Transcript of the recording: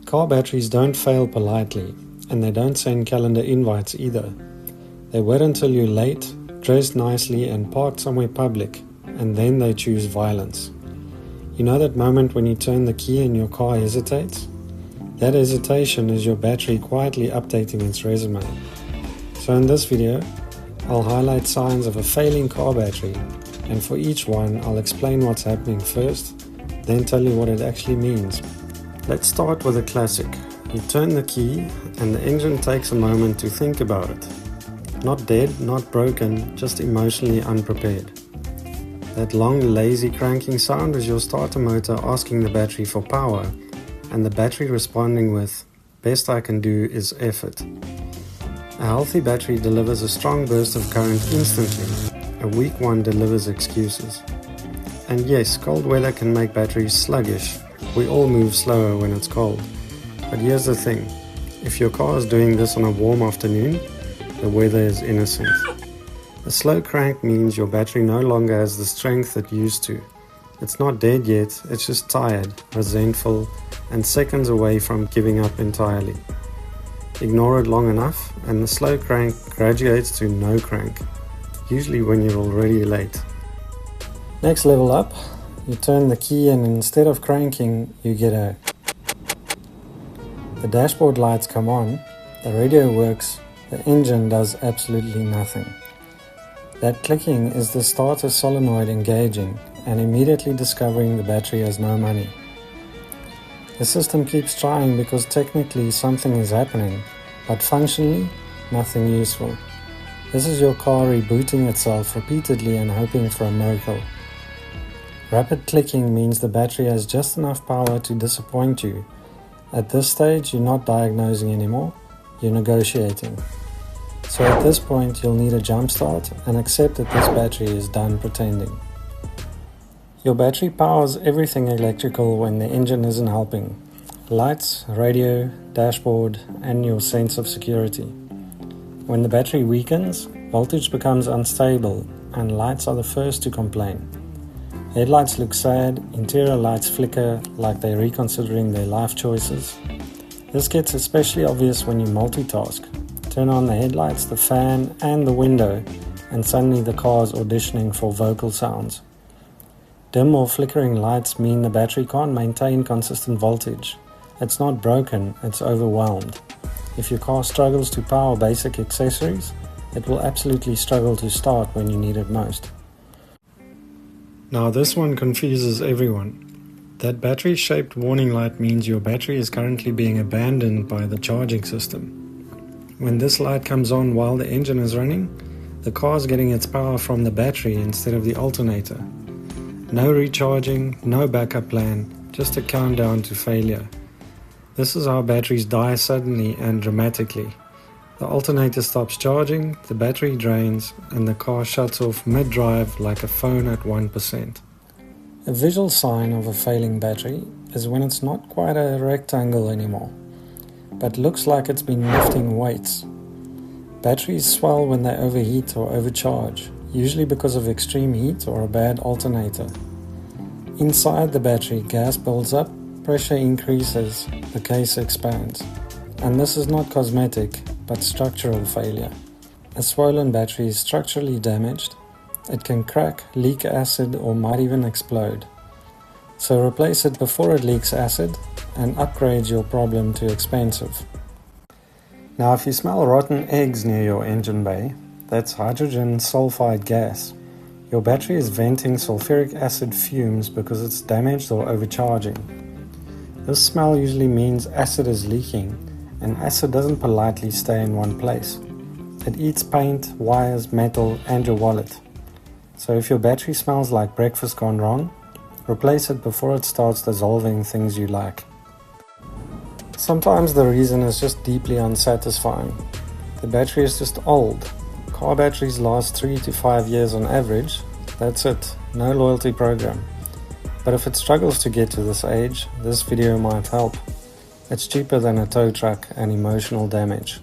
Car batteries don't fail politely, and they don't send calendar invites either. They wait until you're late, dressed nicely and parked somewhere public, and then they choose violence. You know that moment when you turn the key and your car hesitates? That hesitation is your battery quietly updating its resume. So in this video, I'll highlight signs of a failing car battery, and for each one I'll explain what's happening first, then tell you what it actually means. Let's start with a classic. You turn the key and the engine takes a moment to think about it. Not dead, not broken, just emotionally unprepared. That long, lazy cranking sound is your starter motor asking the battery for power, and the battery responding with, "Best I can do is effort." A healthy battery delivers a strong burst of current instantly. A weak one delivers excuses. And yes, cold weather can make batteries sluggish. We all move slower when it's cold. But here's the thing. If your car is doing this on a warm afternoon, the weather is innocent. A slow crank means your battery no longer has the strength it used to. It's not dead yet, it's just tired, resentful, and seconds away from giving up entirely. Ignore it long enough, and the slow crank graduates to no crank, usually when you're already late. Next level up, you turn the key and instead of cranking, you get a... The dashboard lights come on, the radio works, the engine does absolutely nothing. That clicking is the starter solenoid engaging and immediately discovering the battery has no money. The system keeps trying because technically something is happening, but functionally, nothing useful. This is your car rebooting itself repeatedly and hoping for a miracle. Rapid clicking means the battery has just enough power to disappoint you. At this stage, you're not diagnosing anymore, you're negotiating. So at this point, you'll need a jump start and accept that this battery is done pretending. Your battery powers everything electrical when the engine isn't helping. Lights, radio, dashboard, and your sense of security. When the battery weakens, voltage becomes unstable and lights are the first to complain. Headlights look sad, interior lights flicker like they're reconsidering their life choices. This gets especially obvious when you multitask. Turn on the headlights, the fan, and the window, and suddenly the car's auditioning for vocal sounds. Dim or flickering lights mean the battery can't maintain consistent voltage. It's not broken, it's overwhelmed. If your car struggles to power basic accessories, it will absolutely struggle to start when you need it most. Now this one confuses everyone. That battery-shaped warning light means your battery is currently being abandoned by the charging system. When this light comes on while the engine is running, the car is getting its power from the battery instead of the alternator. No recharging, no backup plan, just a countdown to failure. This is how batteries die suddenly and dramatically. The alternator stops charging, the battery drains, and the car shuts off mid-drive like a phone at 1%. A visual sign of a failing battery is when it's not quite a rectangle anymore, but looks like it's been lifting weights. Batteries swell when they overheat or overcharge, usually because of extreme heat or a bad alternator. Inside the battery, gas builds up, pressure increases, the case expands. And this is not cosmetic, but structural failure. A swollen battery is structurally damaged. It can crack, leak acid, or might even explode. So replace it before it leaks acid and upgrade your problem to expensive. Now if you smell rotten eggs near your engine bay, that's hydrogen sulfide gas. Your battery is venting sulfuric acid fumes because it's damaged or overcharging. This smell usually means acid is leaking, and acid doesn't politely stay in one place. It eats paint, wires, metal, and your wallet. So if your battery smells like breakfast gone wrong, replace it before it starts dissolving things you like. Sometimes the reason is just deeply unsatisfying. The battery is just old. Car batteries last 3 to 5 years on average. That's it, no loyalty program. But if it struggles to get to this age, this video might help. It's cheaper than a tow truck and emotional damage.